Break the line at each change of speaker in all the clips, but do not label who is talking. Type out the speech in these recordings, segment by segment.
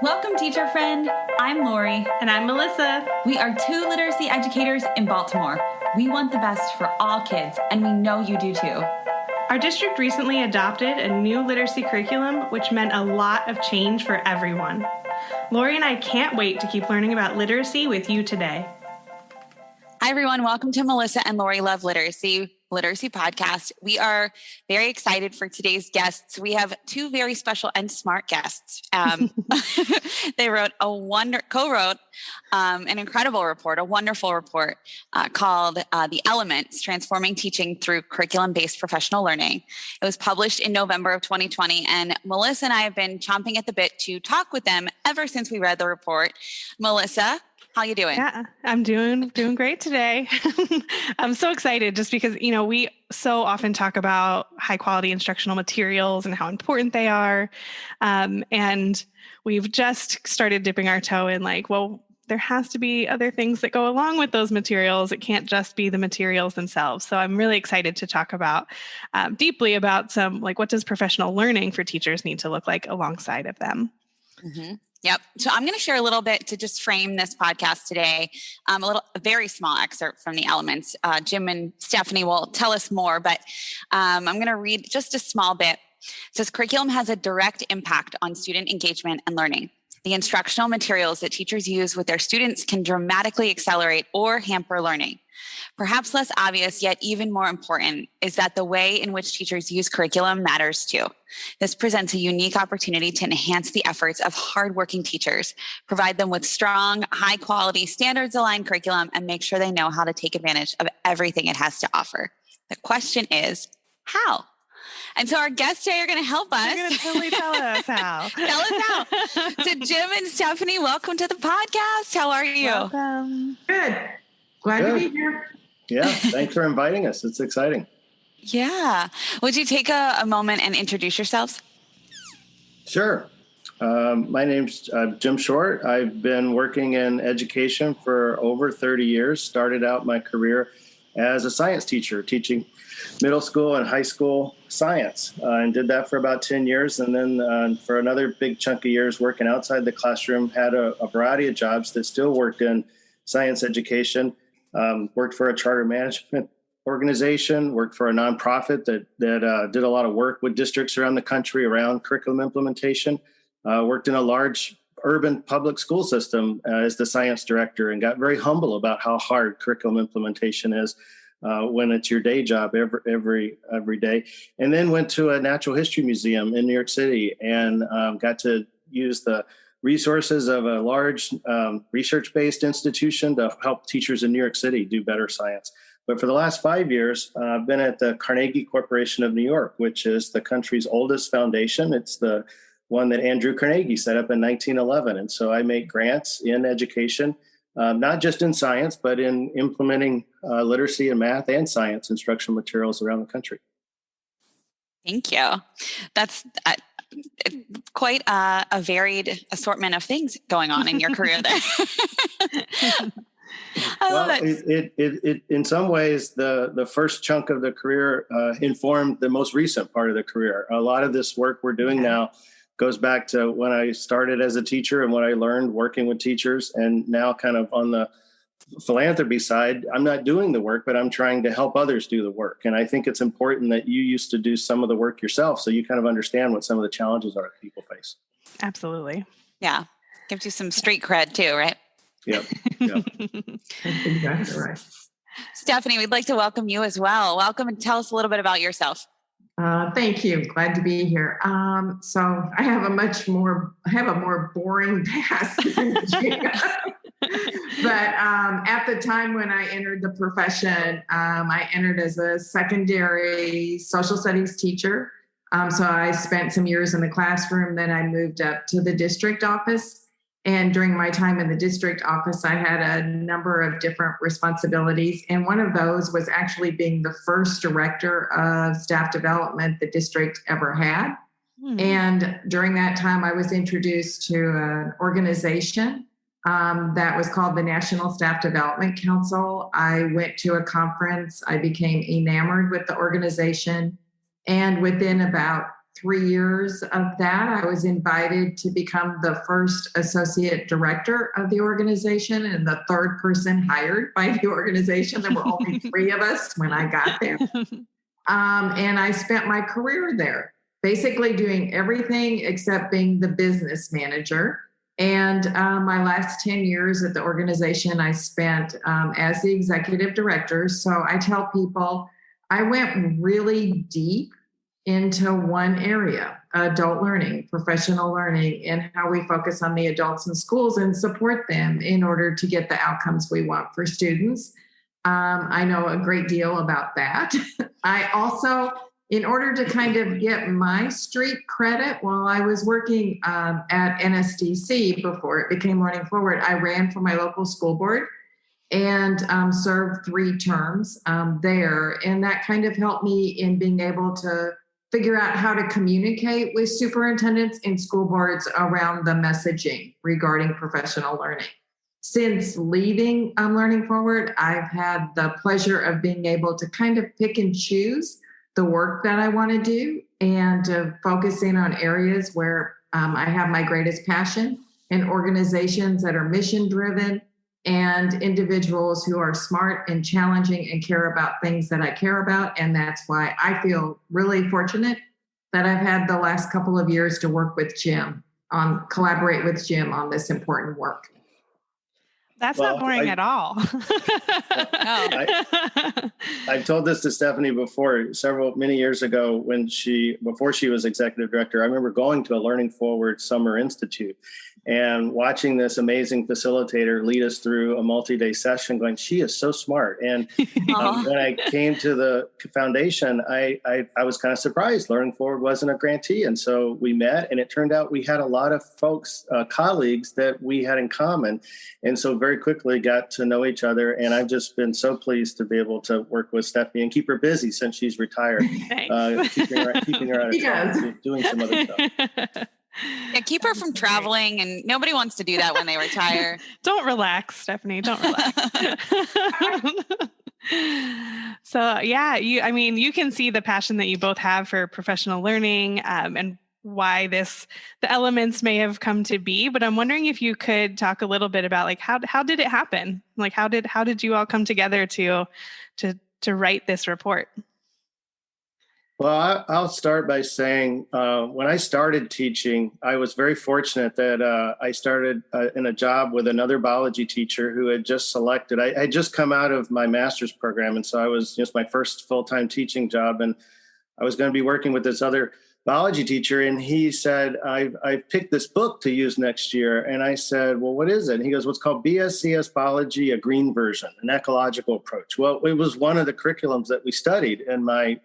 Welcome, teacher friend. I'm Lori.
And I'm Melissa.
We are two literacy educators in Baltimore. We want the best for all kids, and we know you do too.
Our district recently adopted a new literacy curriculum, which meant a lot of change for everyone. Lori and I can't wait to keep learning about literacy with you today.
Hi, everyone. Welcome to Melissa and Lori Love Literacy podcast. We are very excited for today's guests. We have two very special and smart guests. They co-wrote an incredible report, a wonderful report called The Elements, Transforming Teaching Through Curriculum-Based Professional Learning. It was published in November of 2020, and Melissa and I have been chomping at the bit to talk with them ever since we read the report. Melissa, how you doing?
Yeah, I'm doing great today. I'm so excited just because, we so often talk about high quality instructional materials and how important they are. And we've just started dipping our toe in there has to be other things that go along with those materials. It can't just be the materials themselves. So I'm really excited to talk about deeply about some, what does professional learning for teachers need to look like alongside of them?
Mm-hmm. Yep. So I'm going to share a little bit to just frame this podcast today, a very small excerpt from the Elements. Jim and Stephanie will tell us more, but I'm going to read just a small bit. It says, curriculum has a direct impact on student engagement and learning. The instructional materials that teachers use with their students can dramatically accelerate or hamper learning. Perhaps less obvious, yet even more important, is that the way in which teachers use curriculum matters too. This presents a unique opportunity to enhance the efforts of hardworking teachers, provide them with strong, high-quality, standards-aligned curriculum, and make sure they know how to take advantage of everything it has to offer. The question is, how? And so our guests today are going to help us.
They're going to totally tell us how.
Tell us how. So Jim and Stephanie, welcome to the podcast. How are you?
Welcome.
Good. Glad to be here.
Yeah, thanks for inviting us. It's exciting.
Yeah. Would you take a moment and introduce yourselves?
Sure. My name's Jim Short. I've been working in education for over 30 years. Started out my career as a science teacher, teaching middle school and high school science, and did that for about 10 years. And then for another big chunk of years working outside the classroom, had a variety of jobs that still worked in science education. Worked for a charter management organization, worked for a nonprofit that did a lot of work with districts around the country around curriculum implementation. Worked in a large urban public school system as the science director, and got very humble about how hard curriculum implementation is when it's your day job every day. And then went to a natural history museum in New York City and got to use the resources of a large research-based institution to help teachers in New York City do better science. But for the last 5 years, I've been at the Carnegie Corporation of New York, which is the country's oldest foundation. It's the one that Andrew Carnegie set up in 1911. And so I make grants in education, not just in science, but in implementing literacy and math and science instructional materials around the country.
Thank you. That's quite a varied assortment of things going on in your career there. I love it.
It in some ways, the first chunk of the career informed the most recent part of the career. A lot of this work we're doing now goes back to when I started as a teacher and what I learned working with teachers, and now kind of on the philanthropy side, I'm not doing the work, but I'm trying to help others do the work. And I think it's important that you used to do some of the work yourself, so you kind of understand what some of the challenges are that people face.
Absolutely.
Yeah. Gives you some street cred too, right?
Yep.
Exactly right.
Stephanie, we'd like to welcome you as well. Welcome, and tell us a little bit about yourself.
Thank you. Glad to be here. So I have a more boring past than Jim. But at the time when I entered the profession, I entered as a secondary social studies teacher. So I spent some years in the classroom. Then I moved up to the district office. And during my time in the district office, I had a number of different responsibilities. And one of those was actually being the first director of staff development the district ever had. And during that time, I was introduced to an organization that was called the National Staff Development Council. I went to a conference. I became enamored with the organization. And within about 3 years of that, I was invited to become the first associate director of the organization and the third person hired by the organization. There were only 3 of us when I got there. And I spent my career there, basically doing everything except being the business manager. And my last 10 years at the organization, I spent as the executive director. So I tell people I went really deep into one area, adult learning, professional learning, and how we focus on the adults in schools and support them in order to get the outcomes we want for students. I know a great deal about that. I also, in order to kind of get my street credit while I was working at NSDC before it became Learning Forward, I ran for my local school board and served 3 terms there. And that kind of helped me in being able to figure out how to communicate with superintendents and school boards around the messaging regarding professional learning. Since leaving Learning Forward, I've had the pleasure of being able to kind of pick and choose the work that I want to do and to focus in on areas where I have my greatest passion, and organizations that are mission driven and individuals who are smart and challenging and care about things that I care about. And that's why I feel really fortunate that I've had the last couple of years to work with Jim collaborate with Jim on this important work.
That's not boring at all.
I've told this to Stephanie before, many years ago before she was executive director. I remember going to a Learning Forward Summer Institute and watching this amazing facilitator lead us through a multi-day session going, she is so smart. And when I came to the foundation, I was kind of surprised. Learning Forward wasn't a grantee. And so we met, and it turned out we had a lot of folks, colleagues that we had in common. And so very quickly got to know each other. And I've just been so pleased to be able to work with Stephanie and keep her busy since she's retired. Keeping her out of trouble, doing some other stuff.
Yeah, keep her from traveling, and nobody wants to do that when they retire.
Don't relax, Stephanie. Don't relax. So yeah, you can see the passion that you both have for professional learning, and why the elements may have come to be. But I'm wondering if you could talk a little bit about like how did it happen? Like how did you all come together to write this report?
Well, I'll start by saying when I started teaching, I was very fortunate that I started in a job with another biology teacher who had just selected. I had just come out of my master's program, and so I was just my first full-time teaching job, and I was going to be working with this other biology teacher, and he said, I've picked this book to use next year. And I said, well, what is it? And he goes, well, it's called BSCS Biology, a Green Version, an ecological approach. Well, it was one of the curriculums that we studied in my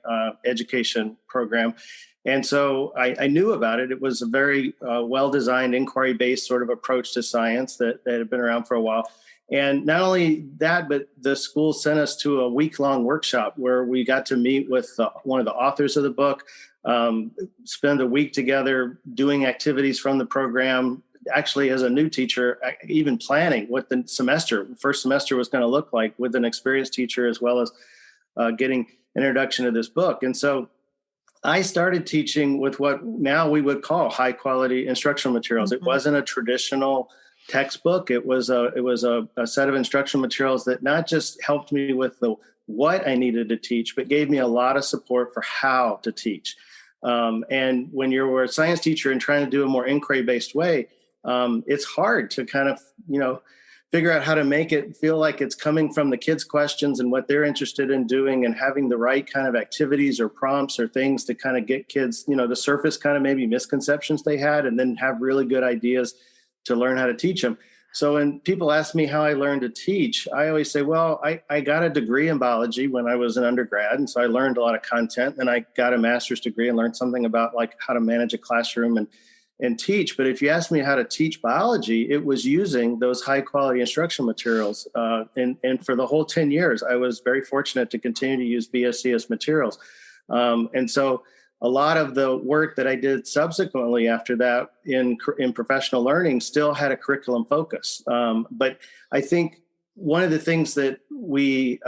education program. And so I knew about it. It was a very well-designed, inquiry-based sort of approach to science that had been around for a while. And not only that, but the school sent us to a week-long workshop where we got to meet with one of the authors of the book, spend a week together doing activities from the program. Actually, as a new teacher, even planning what the first semester was going to look like with an experienced teacher, as well as getting introduction to this book. And so I started teaching with what now we would call high quality instructional materials. Mm-hmm. It wasn't a traditional textbook. It was a set of instructional materials that not just helped me with what I needed to teach, but gave me a lot of support for how to teach. And when you're a science teacher and trying to do a more inquiry-based way, it's hard to kind of, figure out how to make it feel like it's coming from the kids' questions and what they're interested in doing, and having the right kind of activities or prompts or things to kind of get kids, to surface kind of maybe misconceptions they had, and then have really good ideas to learn how to teach them. So when people ask me how I learned to teach, I always say, well, I got a degree in biology when I was an undergrad. And so I learned a lot of content, and I got a master's degree and learned something about like how to manage a classroom and teach. But if you ask me how to teach biology, it was using those high quality instructional materials. And for the whole 10 years, I was very fortunate to continue to use BSCS materials. And so a lot of the work that I did subsequently after that in professional learning still had a curriculum focus. But I think one of the things that we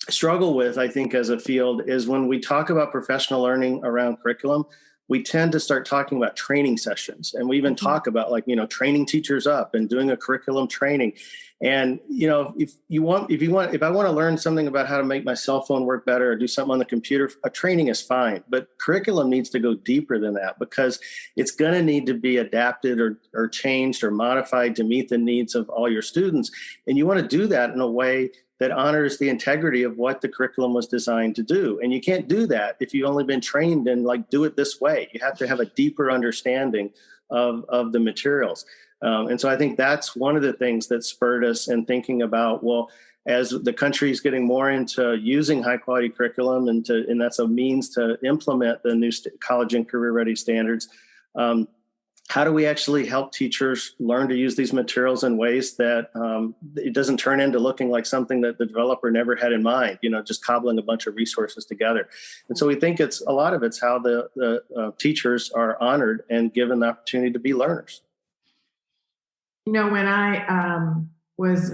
struggle with, I think, as a field is when we talk about professional learning around curriculum, we tend to start talking about training sessions. And we even talk about training teachers up and doing a curriculum training. And, if I want to learn something about how to make my cell phone work better or do something on the computer, a training is fine. But curriculum needs to go deeper than that, because it's going to need to be adapted or changed or modified to meet the needs of all your students. And you want to do that in a way that honors the integrity of what the curriculum was designed to do. And you can't do that if you've only been trained in do it this way. You have to have a deeper understanding of the materials. And so I think that's one of the things that spurred us in thinking about, well, as the country is getting more into using high quality curriculum and that's a means to implement the new college and career ready standards. How do we actually help teachers learn to use these materials in ways that it doesn't turn into looking like something that the developer never had in mind, just cobbling a bunch of resources together. And so we think a lot of it's how the teachers are honored and given the opportunity to be learners.
When I was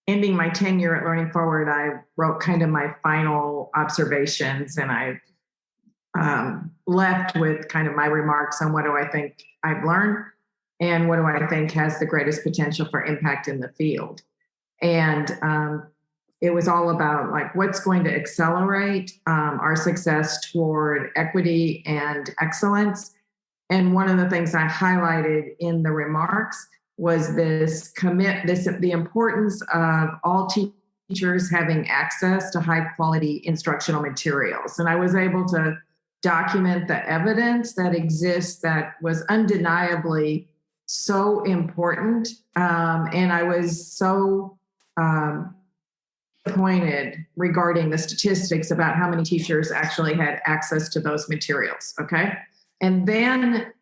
ending my tenure at Learning Forward, I wrote kind of my final observations, and I left with kind of my remarks on what do I think I've learned and what do I think has the greatest potential for impact in the field. And it was all about what's going to accelerate our success toward equity and excellence. And one of the things I highlighted in the remarks was the importance of all teachers having access to high quality instructional materials. And I was able to document the evidence that exists that was undeniably so important. And I was so disappointed regarding the statistics about how many teachers actually had access to those materials. Okay. And then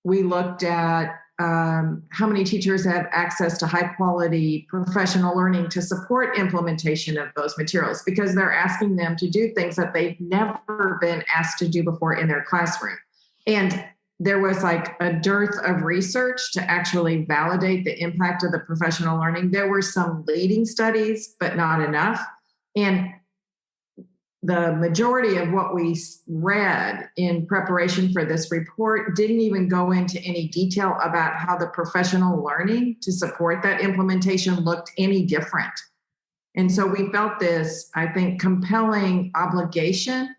we looked at how many teachers have access to high quality professional learning to support implementation of those materials, because they're asking them to do things that they've never been asked to do before in their classroom. And there was a dearth of research to actually validate the impact of the professional learning. There were some leading studies, but not enough. And the majority of what we read in preparation for this report didn't even go into any detail about how the professional learning to support that implementation looked any different. And so we felt this, I think, compelling obligation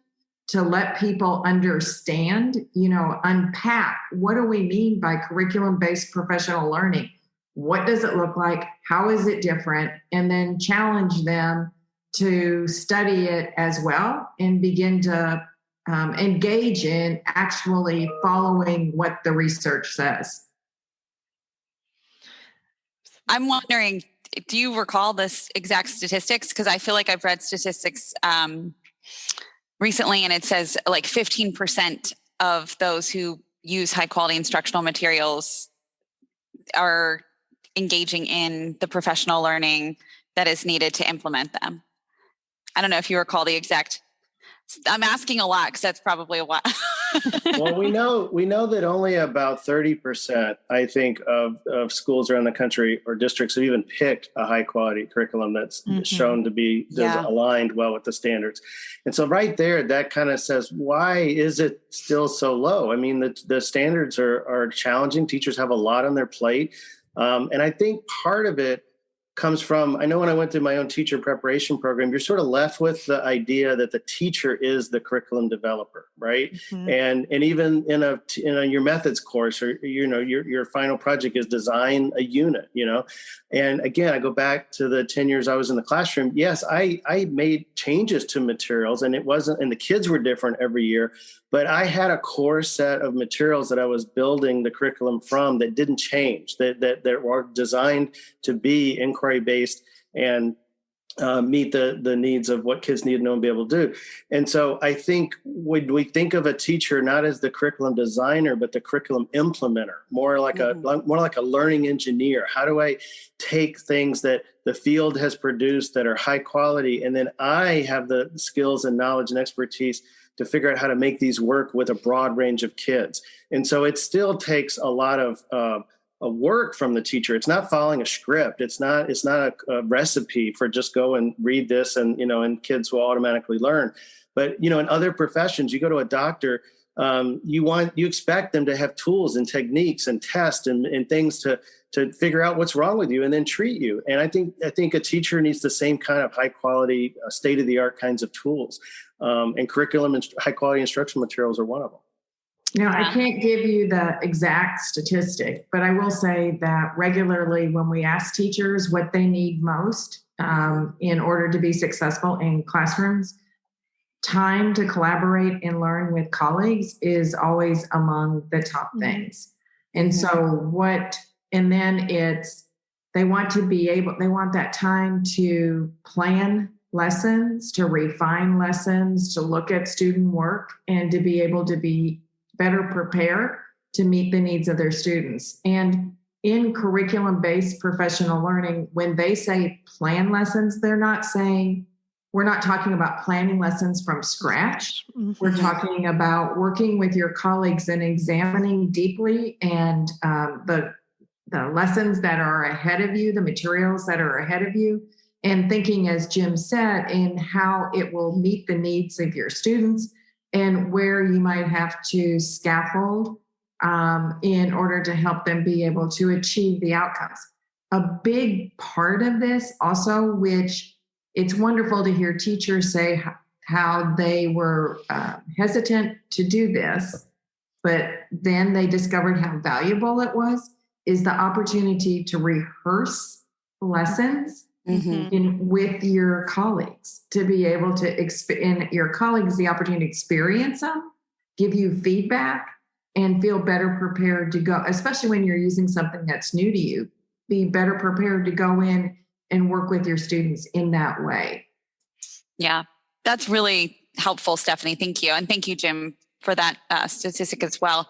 to let people understand, unpack, what do we mean by curriculum-based professional learning? What does it look like? How is it different? And then challenge them to study it as well and begin to engage in actually following what the research says.
I'm wondering, do you recall this exact statistics? Because I feel like I've read statistics recently, and it says 15% of those who use high quality instructional materials are engaging in the professional learning that is needed to implement them. I don't know if you recall the exact. I'm asking a lot because that's probably a lot.
Well, we know that only about 30%, I think, of schools around the country or districts have even picked a high quality curriculum that's shown to be aligned well with the standards. And so right there, that kind of says, why is it still so low? I mean, the standards are challenging. Teachers have a lot on their plate. And I think part of it comes from, I know when I went through my own teacher preparation program, you're sort of left with the idea that the teacher is the curriculum developer, right? And even in your methods course, or your final project is design a unit, And again, I go back to the 10 years I was in the classroom. Yes, I made changes to materials, and the kids were different every year, but I had a core set of materials that I was building the curriculum from that didn't change, that were designed to be inquiry-based and meet the needs of what kids need to know and be able to do. And so I think when we think of a teacher not as the curriculum designer, but the curriculum implementer, more like a learning engineer. How do I take things that the field has produced that are high quality, and then I have the skills and knowledge and expertise to figure out how to make these work with a broad range of kids? And so it still takes a lot of a work from the teacher. It's not following a script. It's not a recipe for just go and read this and, and kids will automatically learn. But, in other professions, you go to a doctor, you expect them to have tools and techniques and tests and things to figure out what's wrong with you and then treat you. And I think a teacher needs the same kind of high quality, state of the art kinds of tools. And curriculum and high quality instructional materials are one of them.
I can't give you the exact statistic, but I will say that regularly when we ask teachers what they need most in order to be successful in classrooms, time to collaborate and learn with colleagues is always among the top things. And so they want that time to plan lessons, to refine lessons, to look at student work, and to be able to be better prepared to meet the needs of their students. And in curriculum-based professional learning, when they say plan lessons, we're not talking about planning lessons from scratch. We're talking about working with your colleagues and examining deeply and the lessons that are ahead of you, the materials that are ahead of you, and thinking, as Jim said, in how it will meet the needs of your students and where you might have to scaffold in order to help them be able to achieve the outcomes. A big part of this also, which it's wonderful to hear teachers say how they were hesitant to do this, but then they discovered how valuable it was, is the opportunity to rehearse lessons with your colleagues, to be able to and your colleagues the opportunity to experience them, give you feedback, and feel better prepared to go, especially when you're using something that's new to you, be better prepared to go in and work with your students in that way.
Yeah, that's really helpful, Stephanie. Thank you. And thank you, Jim, for that statistic as well.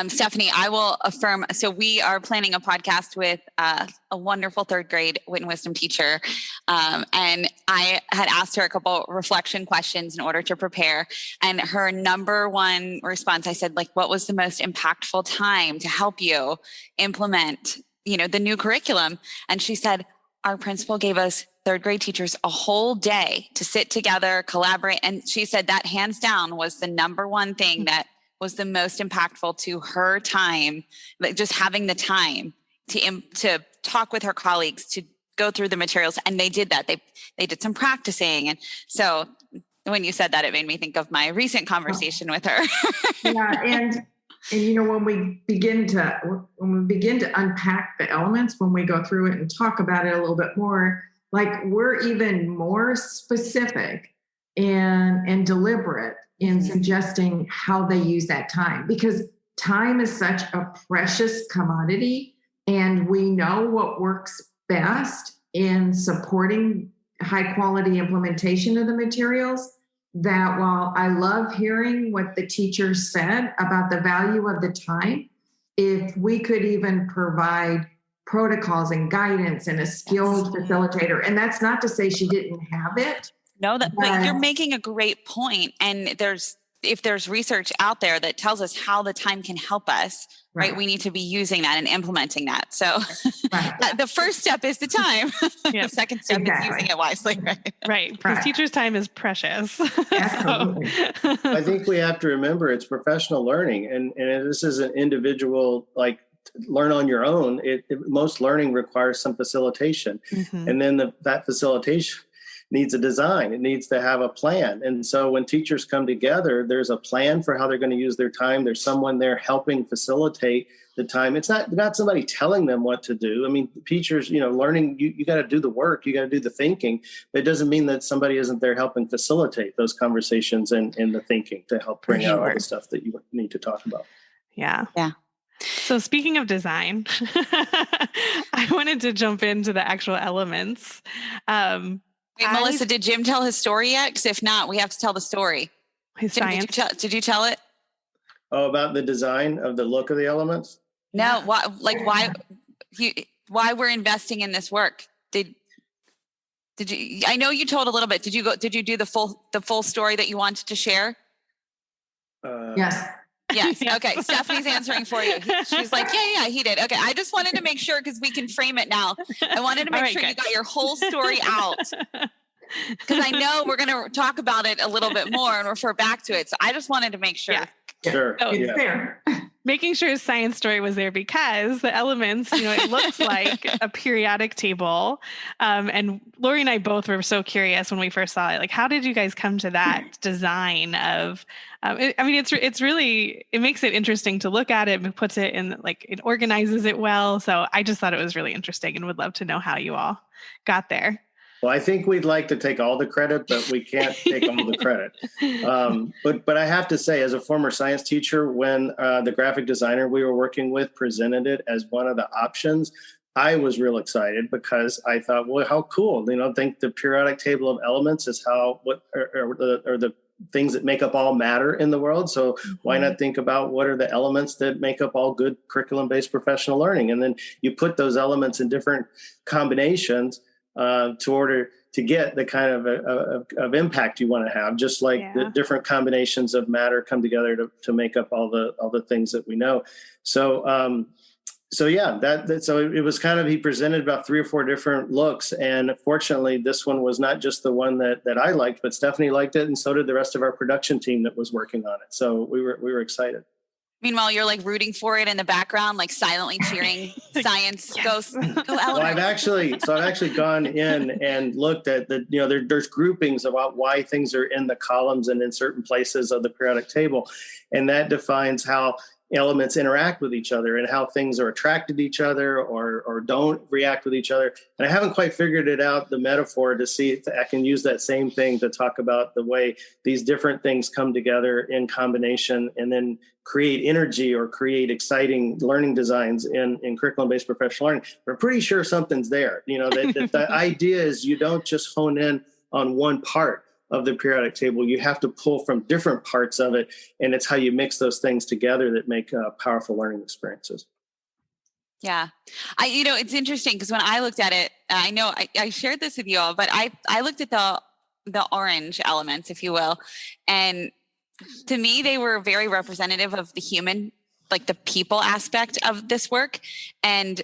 Stephanie, I will affirm. So we are planning a podcast with a wonderful third grade Wit and Wisdom teacher. And I had asked her a couple reflection questions in order to prepare. And her number one response, I said, what was the most impactful time to help you implement, the new curriculum? And she said, our principal gave us third grade teachers a whole day to sit together, collaborate. And she said that hands down was the number one thing that was the most impactful to her time, just having the time to talk with her colleagues, to go through the materials. And they did that. They did some practicing. And so when you said that, it made me think of my recent conversation with her.
Yeah. And when we begin to unpack the elements, when we go through it and talk about it a little bit more, we're even more specific and deliberate in suggesting how they use that time, because time is such a precious commodity, and we know what works best in supporting high quality implementation of the materials. That while I love hearing what the teachers said about the value of the time, if we could even provide protocols and guidance and a skilled facilitator, and that's not to say she didn't have it.
No, but you're making a great point. And if there's research out there that tells us how the time can help us, right? We need to be using that and implementing that. So the first step is the time. The second step is using it wisely, right?
Right. Because teachers' time is precious.
Absolutely.
I think we have to remember it's professional learning, and this is an individual, learn on your own. Most learning requires some facilitation. And then that facilitation needs a design. It needs to have a plan. And so when teachers come together, there's a plan for how they're going to use their time. There's someone there helping facilitate the time. It's not somebody telling them what to do. I mean, teachers, learning, you got to do the work, you got to do the thinking. But it doesn't mean that somebody isn't there helping facilitate those conversations and the thinking to help bring out all the stuff that you need to talk about.
Yeah. So speaking of design, I wanted to jump into the actual elements.
Wait, Melissa, did Jim tell his story yet? Because if not, we have to tell the story.
His
Jim,
science.
did you tell it?
Oh, about the design of the look of the elements?
No. Why we're investing in this work? Did you? I know you told a little bit. Did you do the full story that you wanted to share?
Yes.
Yes.
Yes.
Okay. Stephanie's answering for you. She's like, yeah, he did. Okay. I just wanted to make sure because we can frame it now. I wanted to make sure you got your whole story out because I know we're going to talk about it a little bit more and refer back to it. So I just wanted to make sure.
Yeah.
Sure.
Oh,
It's
Yeah.
fair.
Making sure his science story was there because the elements, it looks like a periodic table. And Lori and I both were so curious when we first saw it. Like, how did you guys come to that design of? It's really, it makes it interesting to look at it. It puts it in, like, it organizes it well. So I just thought it was really interesting and would love to know how you all got there.
Well, I think we'd like to take all the credit, but we can't take all the credit. But I have to say, as a former science teacher, when the graphic designer we were working with presented it as one of the options, I was real excited because I thought, well, how cool! Think the periodic table of elements is what are the things that make up all matter in the world. So why not think about what are the elements that make up all good curriculum-based professional learning, and then you put those elements in different combinations to order to get the kind of impact you want to have, just like the different combinations of matter come together to make up all the things that we know. So it was kind of, he presented about 3 or 4 different looks, and fortunately this one was not just the one that I liked, but Stephanie liked it, and so did the rest of our production team that was working on it. So we were excited.
Meanwhile, you're like rooting for it in the background, like silently cheering science, go elements.
Well, I've actually gone in and looked at there's groupings about why things are in the columns and in certain places of the periodic table. And that defines how elements interact with each other and how things are attracted to each other or don't react with each other. And I haven't quite figured it out, the metaphor, to see if I can use that same thing to talk about the way these different things come together in combination and then create energy or create exciting learning designs in curriculum-based professional learning. But I'm pretty sure something's there. The idea is you don't just hone in on one part of the periodic table. You have to pull from different parts of it, and it's how you mix those things together that make powerful learning experiences.
Yeah. It's interesting because when I looked at it, I know I shared this with you all, but I looked at the orange elements, if you will, and to me, they were very representative of the human, like the people aspect of this work. And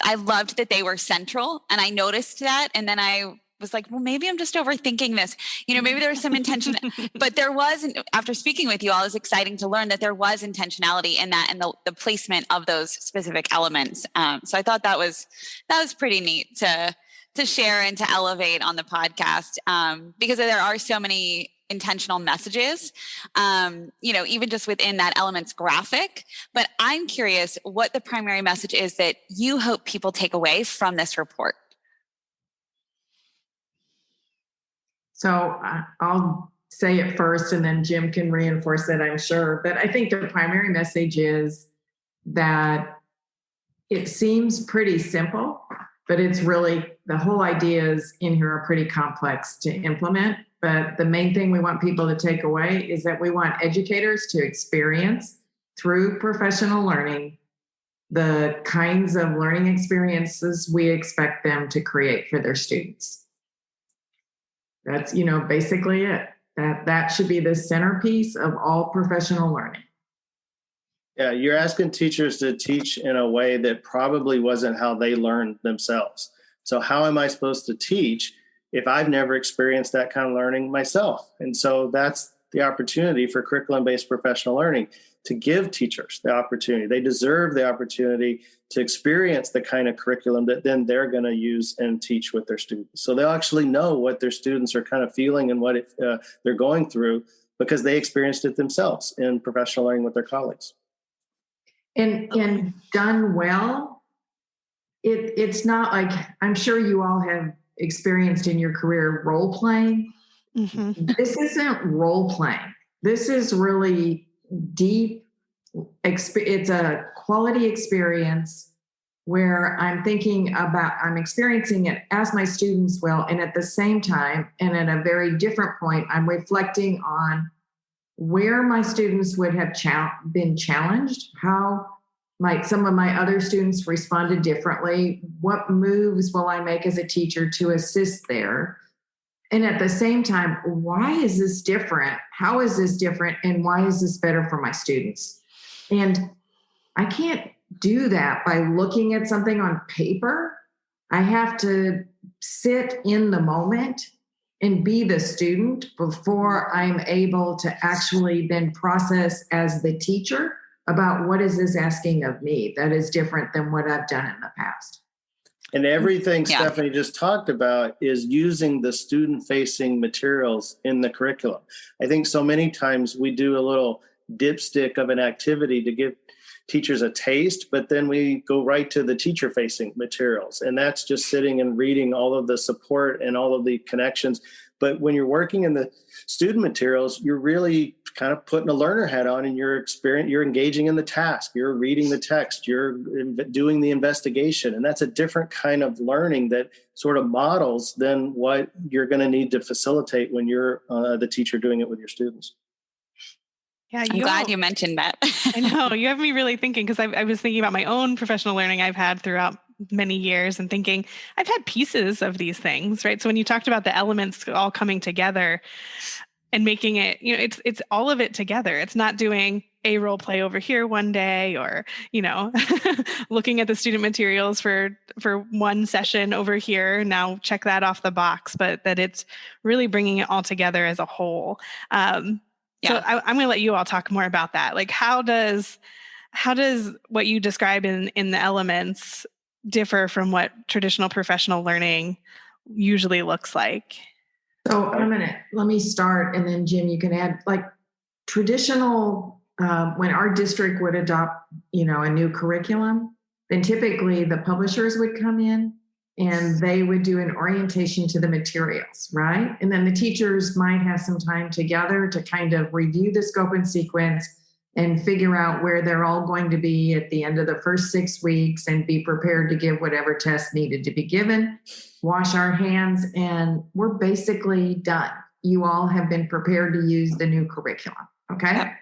I loved that they were central, and I noticed that. And then I was like, well, maybe I'm just overthinking this. Maybe there was some intention, but there was, after speaking with you all, it was exciting to learn that there was intentionality in that and the placement of those specific elements. So I thought that was pretty neat to share and to elevate on the podcast, because there are so many intentional messages, even just within that elements graphic. But I'm curious what the primary message is that you hope people take away from this report.
So I'll say it first and then Jim can reinforce it, I'm sure. But I think the primary message is that it seems pretty simple, but it's really, the whole ideas in here are pretty complex to implement. But the main thing we want people to take away is that we want educators to experience through professional learning the kinds of learning experiences we expect them to create for their students. That's, basically it. That should be the centerpiece of all professional learning.
Yeah, you're asking teachers to teach in a way that probably wasn't how they learned themselves. So how am I supposed to teach if I've never experienced that kind of learning myself? And so that's the opportunity for curriculum-based professional learning, to give teachers the opportunity. They deserve the opportunity to experience the kind of curriculum that then they're going to use and teach with their students. So they'll actually know what their students are kind of feeling and what they're going through because they experienced it themselves in professional learning with their colleagues.
And done well, it's not like, I'm sure you all have experienced in your career role playing. Mm-hmm. This isn't role playing. This is really deep. It's a quality experience where I'm experiencing it as my students will. And at the same time, and at a very different point, I'm reflecting on where my students would have been challenged, how might some of my other students responded differently, what moves will I make as a teacher to assist there? And at the same time, why is this different? How is this different? And why is this better for my students? And I can't do that by looking at something on paper. I have to sit in the moment and be the student before I'm able to actually then process as the teacher about what is this asking of me that is different than what I've done in the past.
And everything
Yeah.
Stephanie just talked about is using the student-facing materials in the curriculum. I think so many times we do a little dipstick of an activity to give teachers a taste, but then we go right to the teacher-facing materials. And that's just sitting and reading all of the support and all of the connections. But when you're working in the student materials, you're really kind of putting a learner hat on, and you're engaging in the task, you're reading the text, you're doing the investigation. And that's a different kind of learning that sort of models than what you're going to need to facilitate when you're the teacher doing it with your students.
Yeah,
I'm glad you mentioned that.
I know you have me really thinking, because I was thinking about my own professional learning I've had throughout many years and thinking I've had pieces of these things, right? So when you talked about the elements all coming together and making it, it's all of it together. It's not doing a role play over here one day, or, looking at the student materials for one session over here. Now check that off the box, but that it's really bringing it all together as a whole. So I'm going to let you all talk more about that. Like, how does what you describe in the elements differ from what traditional professional learning usually looks like?
So let me start, and then Jim, you can add. Like traditional, when our district would adopt, a new curriculum, then typically the publishers would come in and they would do an orientation to the materials, right? And then the teachers might have some time together to kind of review the scope and sequence and figure out where they're all going to be at the end of the first 6 weeks, and be prepared to give whatever tests needed to be given, wash our hands, and we're basically done. You all have been prepared to use the new curriculum, okay?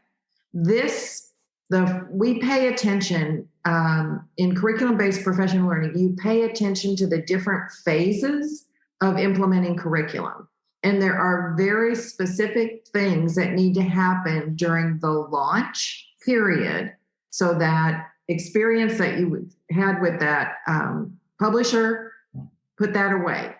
We pay attention in curriculum-based professional learning. You pay attention to the different phases of implementing curriculum. And there are very specific things that need to happen during the launch period, so that experience that you had with that publisher, put that away.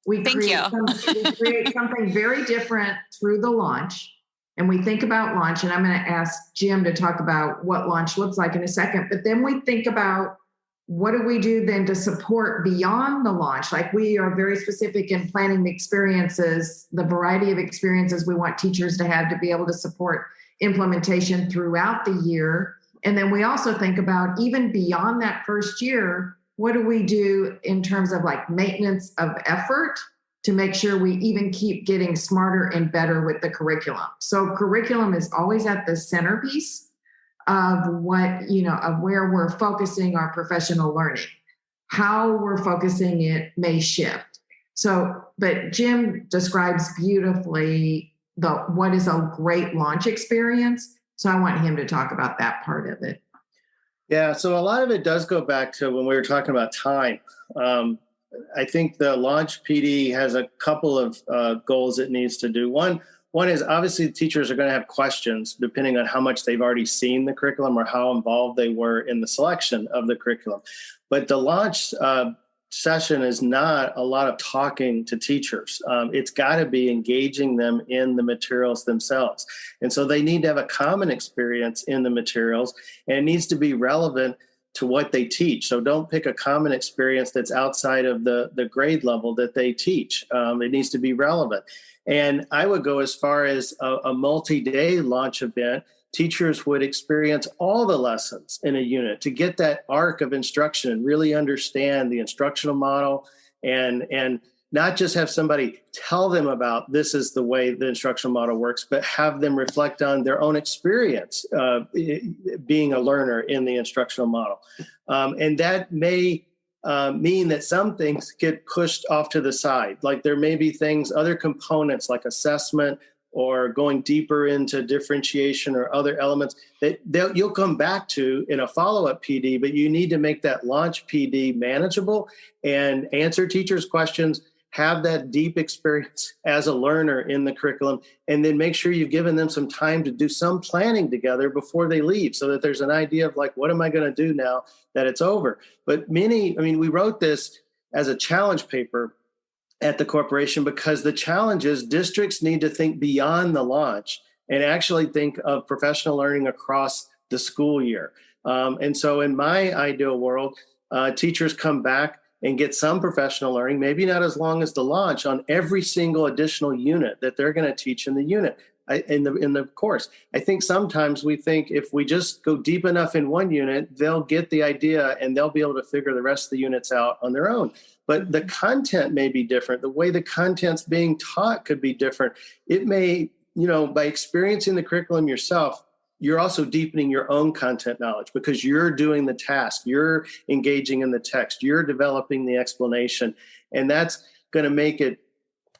We create something very different through the launch. And we think about launch, and I'm going to ask Jim to talk about what launch looks like in a second. But then we think about, what do we do then to support beyond the launch? Like, we are very specific in planning the experiences, the variety of experiences we want teachers to have to be able to support implementation throughout the year. And then we also think about, even beyond that first year, what do we do in terms of like maintenance of effort to make sure we even keep getting smarter and better with the curriculum. So curriculum is always at the centerpiece of of where we're focusing our professional learning. How we're focusing it may shift. But Jim describes beautifully what is a great launch experience. So I want him to talk about that part of it.
Yeah, so a lot of it does go back to when we were talking about time. I think the launch PD has a couple of goals it needs to do. One is, obviously teachers are going to have questions depending on how much they've already seen the curriculum or how involved they were in the selection of the curriculum. But the launch session is not a lot of talking to teachers. It's got to be engaging them in the materials themselves. And so they need to have a common experience in the materials, and it needs to be relevant to what they teach. So don't pick a common experience that's outside of the grade level that they teach. It needs to be relevant. And I would go as far as a multi-day launch event. Teachers would experience all the lessons in a unit to get that arc of instruction and really understand the instructional model, and not just have somebody tell them about this is the way the instructional model works, but have them reflect on their own experience being a learner in the instructional model. And that may mean that some things get pushed off to the side. Like there may be things, other components like assessment or going deeper into differentiation or other elements that you'll come back to in a follow-up PD, but you need to make that launch PD manageable and answer teachers' questions, have that deep experience as a learner in the curriculum, and then make sure you've given them some time to do some planning together before they leave, so that there's an idea of like, what am I going to do now that it's over? But we wrote this as a challenge paper at the corporation because the challenge is districts need to think beyond the launch and actually think of professional learning across the school year. And so in my ideal world, teachers come back and get some professional learning, maybe not as long as the launch, on every single additional unit that they're going to teach in the unit, in the course. I think sometimes we think if we just go deep enough in one unit, they'll get the idea and they'll be able to figure the rest of the units out on their own. But the content may be different. The way the content's being taught could be different. It may, by experiencing the curriculum yourself, you're also deepening your own content knowledge because you're doing the task, you're engaging in the text, you're developing the explanation. And that's going to make it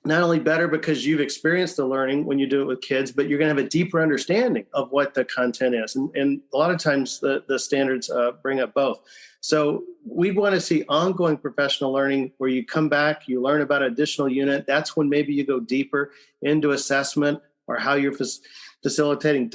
not only better because you've experienced the learning when you do it with kids, but you're going to have a deeper understanding of what the content is. And a lot of times the standards bring up both. So we want to see ongoing professional learning where you come back, you learn about an additional unit. That's when maybe you go deeper into assessment or how you're facilitating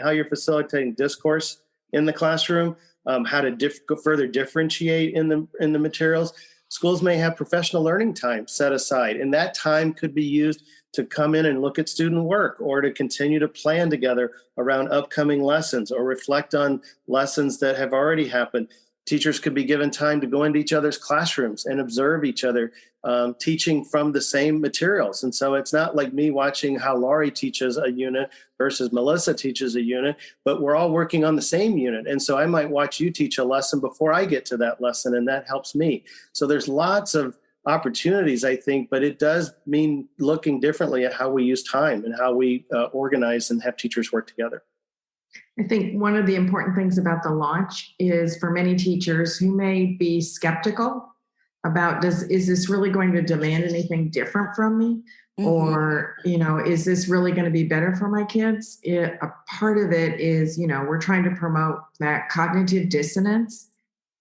how you're facilitating discourse in the classroom, how to further differentiate in the materials. Schools may have professional learning time set aside, and that time could be used to come in and look at student work or to continue to plan together around upcoming lessons or reflect on lessons that have already happened. Teachers could be given time to go into each other's classrooms and observe each other teaching from the same materials. And so it's not like me watching how Laurie teaches a unit versus Melissa teaches a unit, but we're all working on the same unit. And so I might watch you teach a lesson before I get to that lesson, and that helps me. So there's lots of opportunities, I think, but it does mean looking differently at how we use time and how we organize and have teachers work together.
I think one of the important things about the launch is for many teachers who may be skeptical about is this really going to demand anything different from me? Mm-hmm. Or, is this really going to be better for my kids? A part of it is, we're trying to promote that cognitive dissonance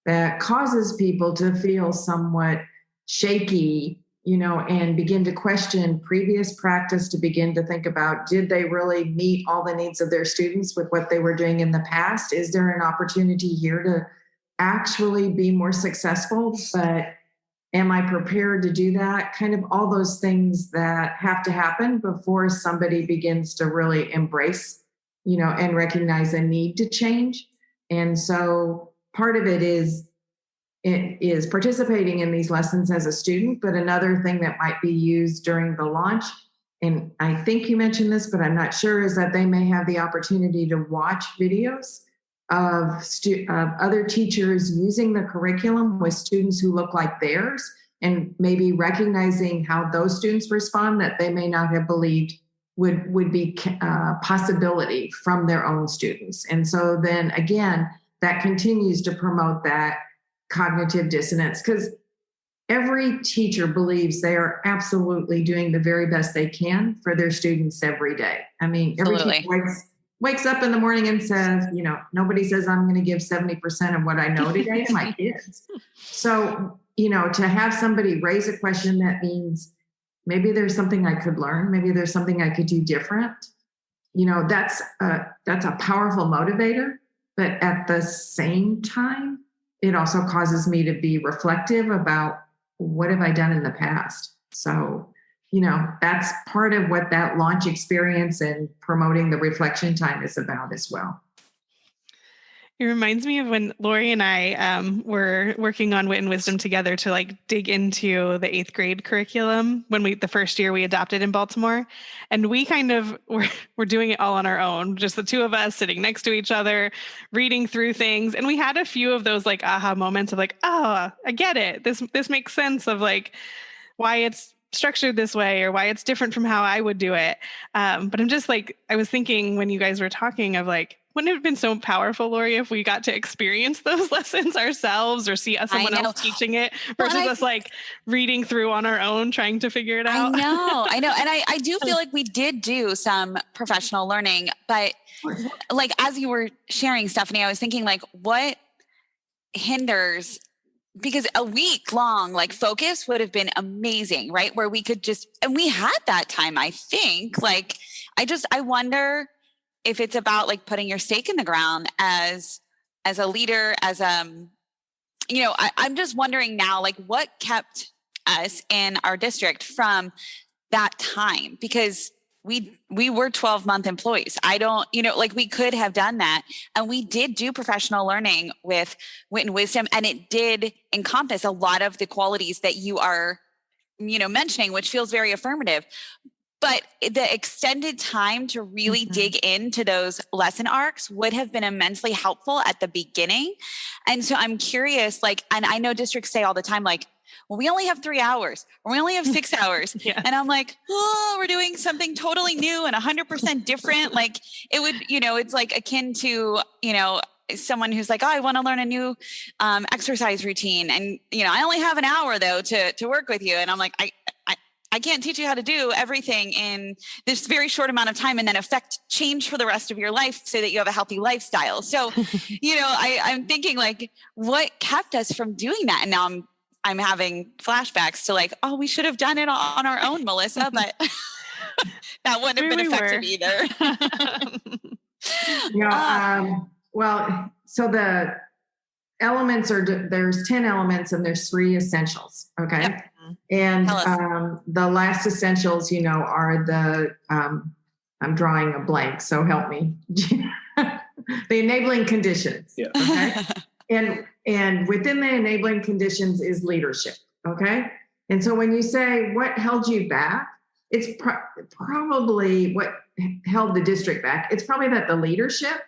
that causes people to feel somewhat shaky, and begin to question previous practice, to begin to think about, did they really meet all the needs of their students with what they were doing in the past? Is there an opportunity here to actually be more successful? But am I prepared to do that? Kind of all those things that have to happen before somebody begins to really embrace, and recognize a need to change. And so part of it is participating in these lessons as a student, but another thing that might be used during the launch, and I think you mentioned this, but I'm not sure, is that they may have the opportunity to watch videos of other teachers using the curriculum with students who look like theirs, and maybe recognizing how those students respond that they may not have believed would be a possibility from their own students. And so then again, that continues to promote that cognitive dissonance, because every teacher believes they are absolutely doing the very best they can for their students every day. I mean, every teacher wakes up in the morning and says, nobody says I'm going to give 70% of what I know today to my kids. So, to have somebody raise a question, that means maybe there's something I could learn. Maybe there's something I could do different. That's a powerful motivator. But at the same time, it also causes me to be reflective about what have I done in the past. So, that's part of what that launch experience and promoting the reflection time is about as well.
It reminds me of when Lori and I were working on Wit and Wisdom together to dig into the 8th grade curriculum when the first year we adopted in Baltimore. And we kind of were doing it all on our own, just the two of us sitting next to each other, reading through things. And we had a few of those aha moments of oh, I get it. This makes sense of why it's structured this way or why it's different from how I would do it. But I'm just I was thinking when you guys were talking of wouldn't it have been so powerful, Lori, if we got to experience those lessons ourselves or see someone else teaching it versus us reading through on our own, trying to figure it out?
I know. And I do feel like we did do some professional learning, but as you were sharing, Stephanie, I was thinking what hinders because a week long like focus would have been amazing, right? Where we could just, and we had that time, I think. Like, I wonder if it's about like putting your stake in the ground as a leader, as I'm just wondering now, like what kept us in our district from that time? Because we were 12-month employees. I don't, like we could have done that. And we did do professional learning with Wit and Wisdom. And it did encompass a lot of the qualities that you are, mentioning, which feels very affirmative. But the extended time to really dig into those lesson arcs would have been immensely helpful at the beginning. And so I'm curious, and I know districts say all the time, well, we only have 3 hours or we only have 6 hours.
Yeah.
And I'm like, oh, we're doing something totally new and 100% different. Like it would, it's like akin to, someone who's like, oh, I want to learn a new exercise routine. And, I only have an hour though to work with you. And I'm like, I can't teach you how to do everything in this very short amount of time and then affect change for the rest of your life so that you have a healthy lifestyle. So, I'm thinking like, what kept us from doing that? And now I'm having flashbacks to like, oh, we should have done it on our own, Melissa, but that wouldn't have been effective either.
Well, so the elements there's 10 elements and there's 3 essentials. Okay.
Yep.
And the last essentials, are the, I'm drawing a blank, so help me. The enabling conditions.
Yeah.
Okay. And within the enabling conditions is leadership. Okay. And so when you say what held you back, it's probably what held the district back. It's probably that the leadership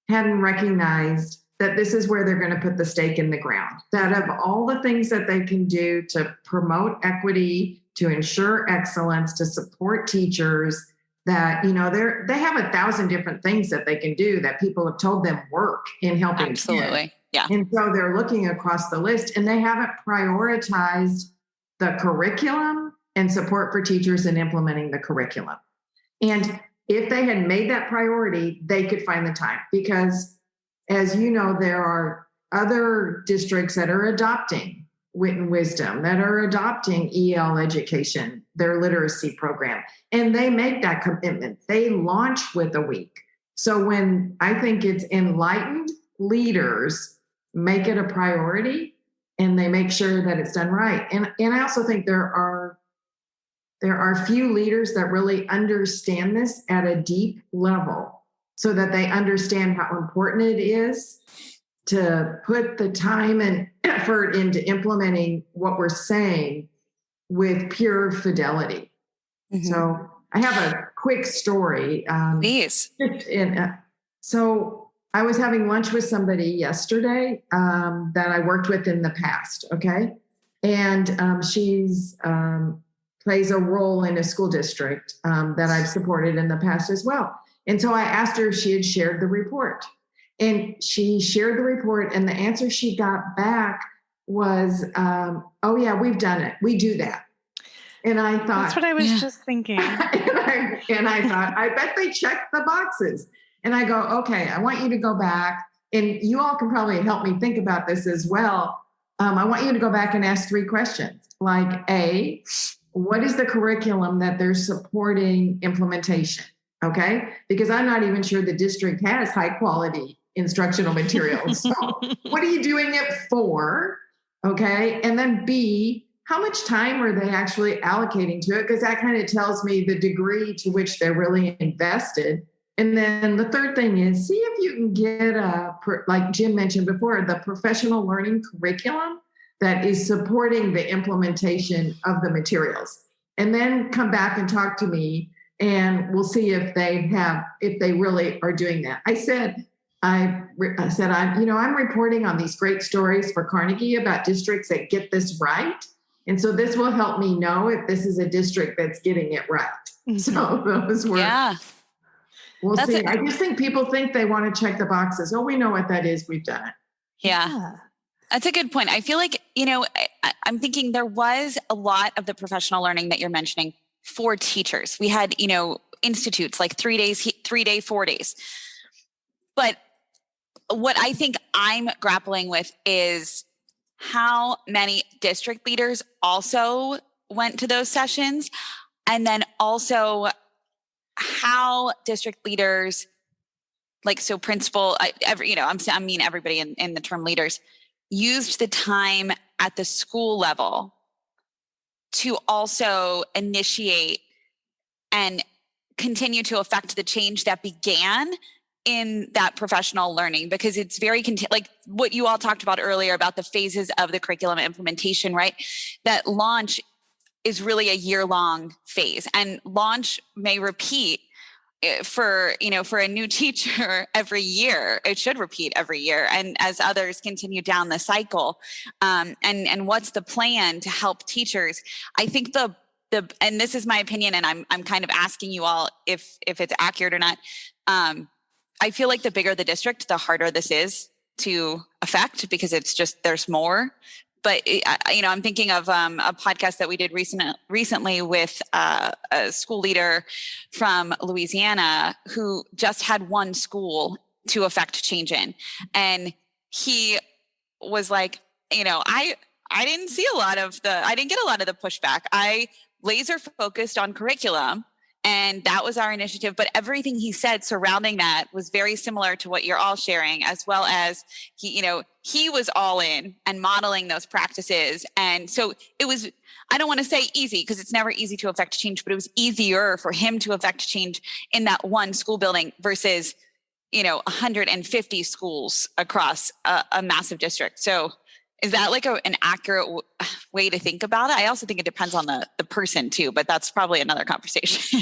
hadn't recognized that this is where they're going to put the stake in the ground. That of all the things that they can do to promote equity, to ensure excellence, to support teachers, that, they have 1,000 different things that they can do that people have told them work in helping kids.
Absolutely. Yeah.
And so they're looking across the list and they haven't prioritized the curriculum and support for teachers in implementing the curriculum. And if they had made that priority, they could find the time, because as you know, there are other districts that are adopting Wit and Wisdom, that are adopting EL education, their literacy program, and they make that commitment. They launch with a week. So when I think it's enlightened leaders make it a priority and they make sure that it's done right. And I also think there are few leaders that really understand this at a deep level, so that they understand how important it is to put the time and effort into implementing what we're saying with pure fidelity. Mm-hmm. So I have a quick story.
Please.
So I was having lunch with somebody yesterday that I worked with in the past, okay? And she's plays a role in a school district that I've supported in the past as well. And so I asked her if she had shared the report. And she shared the report, and the answer she got back was, oh, yeah, we've done it. We do that. And I thought...
That's what I was just thinking.
and I thought, I bet they checked the boxes. And I go, okay, I want you to go back, and you all can probably help me think about this as well. I want you to go back and ask 3 questions. Like, A, what is the curriculum that they're supporting implementation? Okay, because I'm not even sure the district has high quality instructional materials. So what are you doing it for? Okay, and then B, how much time are they actually allocating to it? Because that kind of tells me the degree to which they're really invested. And then the third thing is, see if you can get like Jim mentioned before, the professional learning curriculum that is supporting the implementation of the materials. And then come back and talk to me, and we'll see if they really are doing that. I said, I'm reporting on these great stories for Carnegie about districts that get this right. And so this will help me know if this is a district that's getting it right. Mm-hmm. So those were, we'll see. I just think people think they want to check the boxes. Oh, we know what that is. We've done it.
Yeah. That's a good point. I feel like, I'm thinking there was a lot of the professional learning that you're mentioning for teachers. We had, institutes like 3 days, 3 day, 4 days. But what I think I'm grappling with is how many district leaders also went to those sessions, and then also how district leaders, like, so principal, I mean everybody in the term leaders, used the time at the school level to also initiate and continue to affect the change that began in that professional learning, because it's very like what you all talked about earlier about the phases of the curriculum implementation, right? That launch is really a year-long phase, and launch may repeat for a new teacher every year. It should repeat every year, and as others continue down the cycle. And what's the plan to help teachers? I think and this is my opinion, and I'm kind of asking you all if it's accurate or not. I feel like the bigger the district, the harder this is to affect, because it's just, there's more. But I'm thinking of a podcast that we did recently with a school leader from Louisiana who just had one school to affect change in, and he was like, I didn't get a lot of the pushback. I laser focused on curriculum, and that was our initiative. But everything he said surrounding that was very similar to what you're all sharing, as well as he was all in and modeling those practices. And so it was, I don't want to say easy, because it's never easy to affect change, but it was easier for him to affect change in that one school building versus, 150 schools across a massive district. So is that like an accurate way to think about it? I also think it depends on the person too, but that's probably another conversation.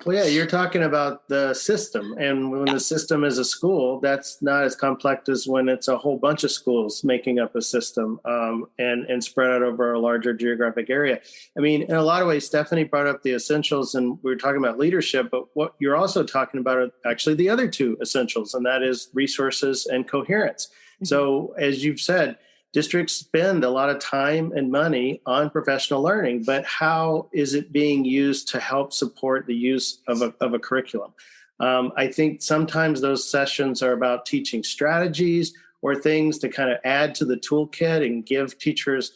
Well, yeah, you're talking about the system. And when the system is a school, that's not as complex as when it's a whole bunch of schools making up a system and spread out over a larger geographic area. I mean, in a lot of ways, Stephanie brought up the essentials, and we were talking about leadership, but what you're also talking about are actually the other two essentials, and that is resources and coherence. Mm-hmm. So as you've said, districts spend a lot of time and money on professional learning, but how is it being used to help support the use of a curriculum? I think sometimes those sessions are about teaching strategies or things to kind of add to the toolkit and give teachers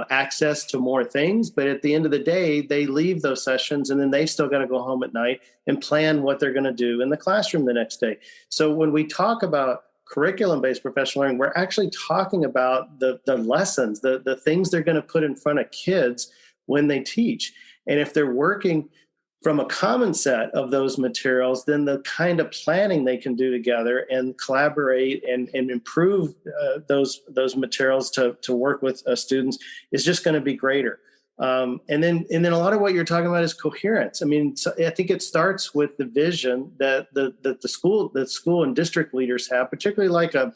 access to more things. But at the end of the day, they leave those sessions and then they've still got to go home at night and plan what they're going to do in the classroom the next day. So when we talk about curriculum-based professional learning, we're actually talking about the lessons, the things they're going to put in front of kids when they teach. And if they're working from a common set of those materials, then the kind of planning they can do together and collaborate and improve those materials to work with students is just going to be greater. And then a lot of what you're talking about is coherence. I mean, so I think it starts with the vision that the school and district leaders have, particularly like a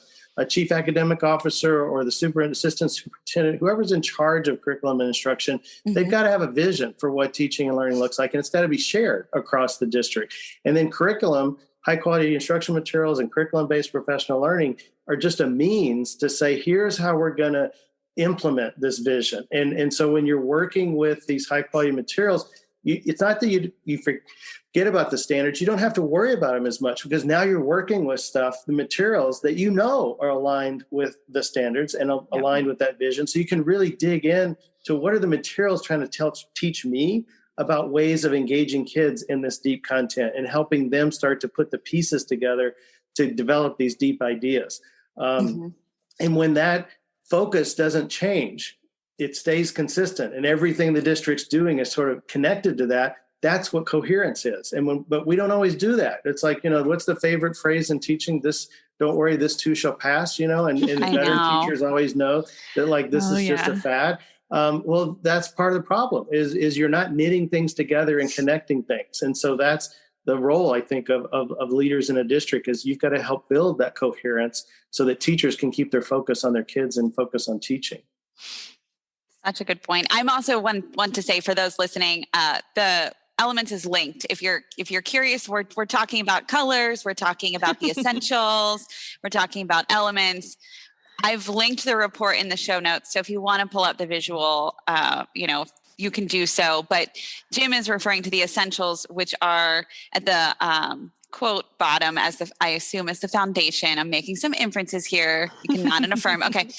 chief academic officer or the assistant superintendent, whoever's in charge of curriculum and instruction. Mm-hmm. They've got to have a vision for what teaching and learning looks like, and it's got to be shared across the district. And then curriculum, high quality instruction materials and curriculum-based professional learning are just a means to say, here's how we're going to implement this vision. And so when you're working with these high quality materials, it's not that you forget about the standards. You don't have to worry about them as much, because now you're working with the materials that are aligned with the standards and aligned with that vision. So you can really dig in to what are the materials trying to teach me about ways of engaging kids in this deep content and helping them start to put the pieces together to develop these deep ideas. And when that focus doesn't change, it stays consistent, and everything the district's doing is sort of connected to that. That's what coherence is. But we don't always do that. It's like, what's the favorite phrase in teaching? This, don't worry, this too shall pass, and the better teachers always know that this is just a fad. Well, that's part of the problem is you're not knitting things together and connecting things. And so that's the role, I think, of leaders in a district, is you've got to help build that coherence so that teachers can keep their focus on their kids and focus on teaching.
Such a good point. I'm also one to say for those listening, the Elements is linked. If you're curious, we're talking about colors, we're talking about the essentials, we're talking about elements. I've linked the report in the show notes, so if you want to pull up the visual, you can do so. But Jim is referring to the essentials, which are at the quote bottom as I assume as the foundation. I'm making some inferences here. You can nod and affirm. Okay.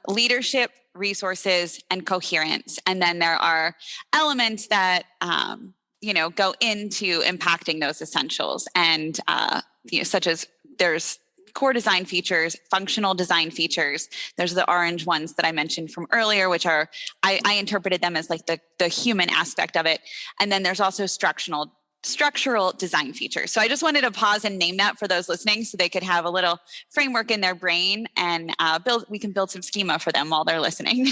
Leadership, resources, and coherence. And then there are elements that, go into impacting those essentials. And, such as there's core design features, functional design features. There's the orange ones that I mentioned from earlier, which are, I interpreted them as like the human aspect of it. And then there's also structural design features. So I just wanted to pause and name that for those listening so they could have a little framework in their brain and we can build some schema for them while they're listening.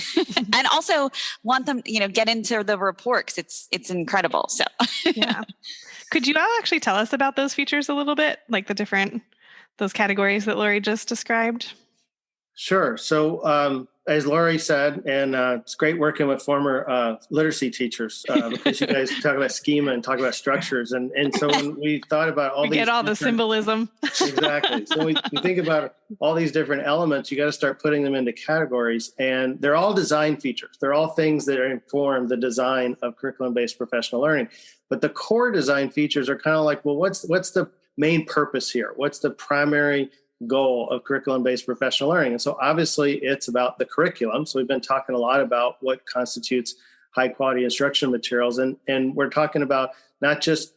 And also want them, get into the report because it's incredible. So
yeah. Could you all actually tell us about those features a little bit, like those categories that Lori just described?
Sure. So as Lori said, and it's great working with former literacy teachers because you guys talk about schema and talk about structures. And so when we thought about all these—
get all the symbolism.
Exactly. So when you think about all these different elements, you got to start putting them into categories. And they're all design features. They're all things that inform the design of curriculum-based professional learning. But the core design features are kind of like, well, what's the main purpose here? What's the primary goal of curriculum-based professional learning? And so obviously it's about the curriculum. So we've been talking a lot about what constitutes high quality instruction materials. And we're talking about not just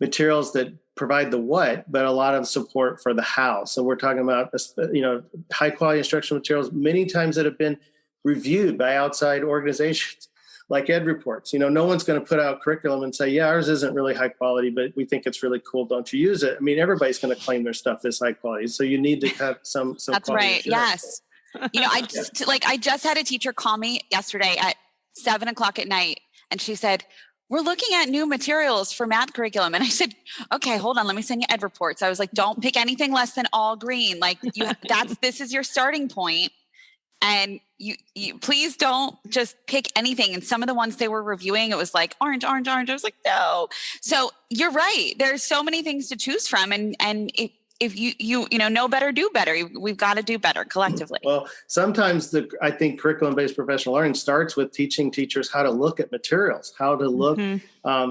materials that provide the what, but a lot of support for the how. So we're talking about, high quality instructional materials, many times that have been reviewed by outside organizations like Ed Reports. No one's going to put out curriculum and say, yeah, ours isn't really high quality, but we think it's really cool. Don't you use it? I mean, everybody's going to claim their stuff is high quality. So you need to have some
That's right. Yes. I just had a teacher call me yesterday at 7:00 at night. And she said, we're looking at new materials for math curriculum. And I said, okay, hold on. Let me send you Ed Reports. I was like, don't pick anything less than all green. Like this is your starting point. And you please don't just pick anything. And some of the ones they were reviewing, it was like orange. I was like, no. So you're right. There's so many things to choose from. And if you know better, do better. We've got to do better collectively.
Well, sometimes I think curriculum-based professional learning starts with teaching teachers how to look at materials, how to look.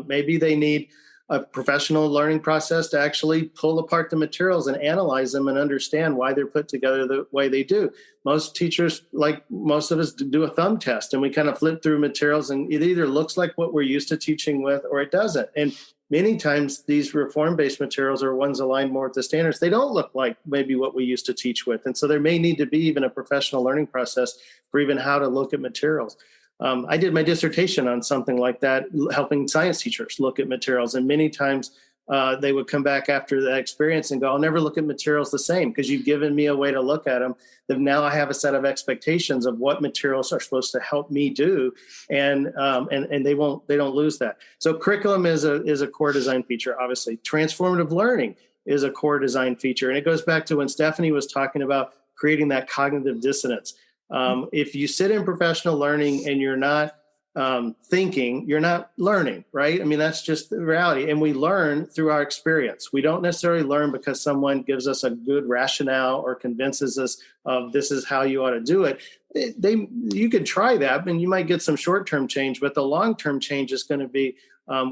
Maybe they need a professional learning process to actually pull apart the materials and analyze them and understand why they're put together the way they do. Most teachers, like most of us, do a thumb test and we kind of flip through materials and it either looks like what we're used to teaching with or it doesn't. And many times these reform-based materials are ones aligned more with the standards. They don't look like maybe what we used to teach with. And so there may need to be even a professional learning process for even how to look at materials. I did my dissertation on something like that, helping science teachers look at materials. And many times they would come back after that experience and go, I'll never look at materials the same because you've given me a way to look at them. That now I have a set of expectations of what materials are supposed to help me do. And they don't lose that. So curriculum is a core design feature, obviously. Transformative learning is a core design feature. And it goes back to when Stephanie was talking about creating that cognitive dissonance. If you sit in professional learning and you're not thinking, you're not learning, right? I mean, that's just the reality. And we learn through our experience. We don't necessarily learn because someone gives us a good rationale or convinces us of this is how you ought to do it. You could try that and you might get some short-term change, but the long-term change is going to be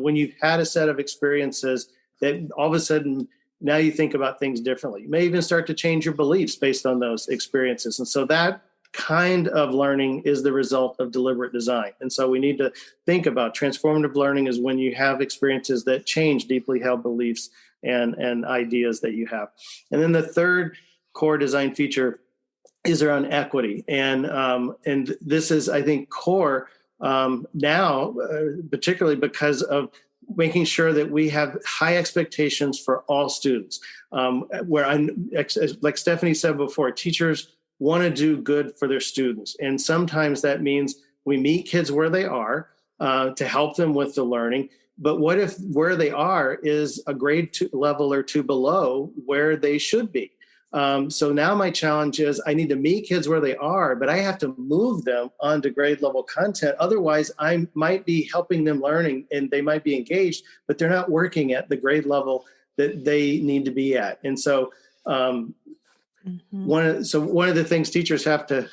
when you've had a set of experiences that all of a sudden now you think about things differently. You may even start to change your beliefs based on those experiences. And so that kind of learning is the result of deliberate design. And so we need to think about transformative learning is when you have experiences that change deeply held beliefs and ideas that you have. And then the third core design feature is around equity. And this is, I think, core now, particularly because of making sure that we have high expectations for all students. Like Stephanie said before, teachers want to do good for their students. And sometimes that means we meet kids where they are to help them with the learning. But what if where they are is a grade 2 level or 2 below where they should be? So now my challenge is I need to meet kids where they are, but I have to move them onto grade level content. Otherwise, I might be helping them learning and they might be engaged, but they're not working at the grade level that they need to be at. And so one of the things teachers have to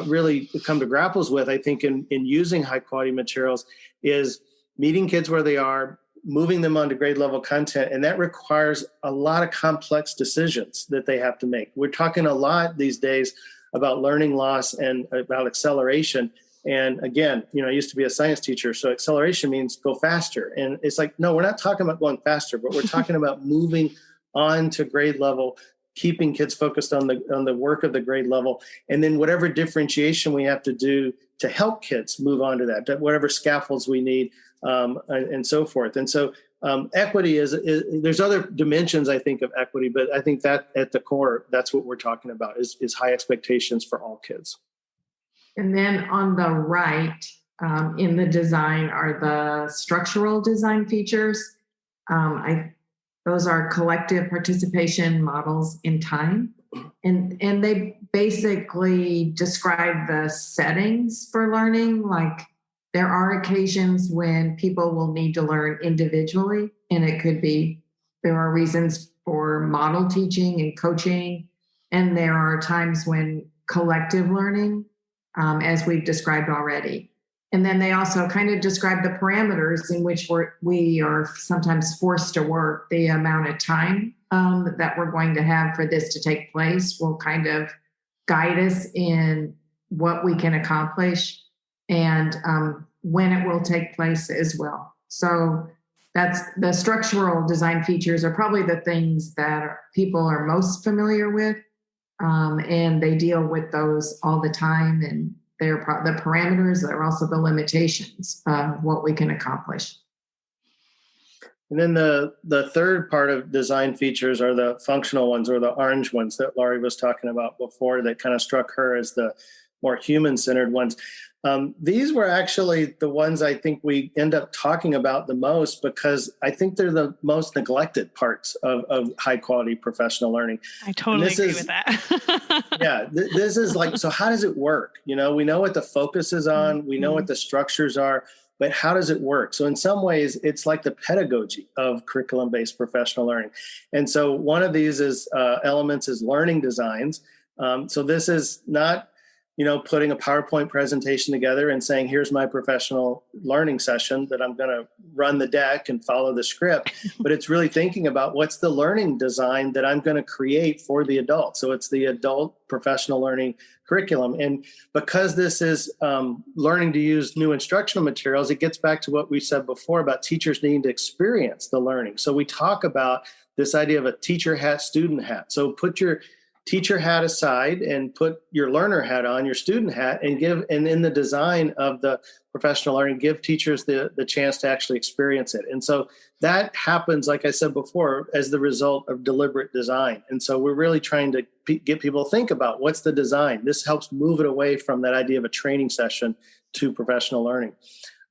really come to grapples with, I think, in using high quality materials is meeting kids where they are, moving them onto grade level content. And that requires a lot of complex decisions that they have to make. We're talking a lot these days about learning loss and about acceleration. And again, I used to be a science teacher, so acceleration means go faster. And it's like, no, we're not talking about going faster, but we're talking about moving on to grade level, keeping kids focused on the work of the grade level, and then whatever differentiation we have to do to help kids move on to that, whatever scaffolds we need, and so forth. And so equity is there's other dimensions, I think, of equity, but I think that at the core, that's what we're talking about is high expectations for all kids.
And then on the right, in the design are the structural design features. Those are collective participation models in time. And they basically describe the settings for learning. Like there are occasions when people will need to learn individually, and it could be, there are reasons for model teaching and coaching. And there are times when collective learning, as we've described already. And then they also kind of describe the parameters in which we are sometimes forced to work. The amount of time that we're going to have for this to take place will kind of guide us in what we can accomplish and when it will take place as well. So that's the structural design features are probably the things that people are most familiar with. And they deal with those all the time, and they're the parameters are also the limitations of what we can accomplish.
And then the third part of design features are the functional ones, or the orange ones that Laurie was talking about before, that kind of struck her as the more human-centered ones. These were actually the ones I think we end up talking about the most, because I think they're the most neglected parts of high quality professional learning.
I totally agree with that.
Yeah, this is like, so how does it work? We know what the focus is on, we know what the structures are, but how does it work? So in some ways, it's like the pedagogy of curriculum-based professional learning. And so one of these elements is learning designs. So this is not putting a PowerPoint presentation together and saying, here's my professional learning session that I'm going to run the deck and follow the script. But it's really thinking about what's the learning design that I'm going to create for the adult. So it's the adult professional learning curriculum. And because this is learning to use new instructional materials, it gets back to what we said before about teachers needing to experience the learning. So we talk about this idea of a teacher hat, student hat. So put your teacher hat aside and put your learner hat on, your student hat, and in the design of the professional learning, give teachers the chance to actually experience it. And so that happens, like I said before, as the result of deliberate design. And so we're really trying to get people to think about what's the design. This helps move it away from that idea of a training session to professional learning.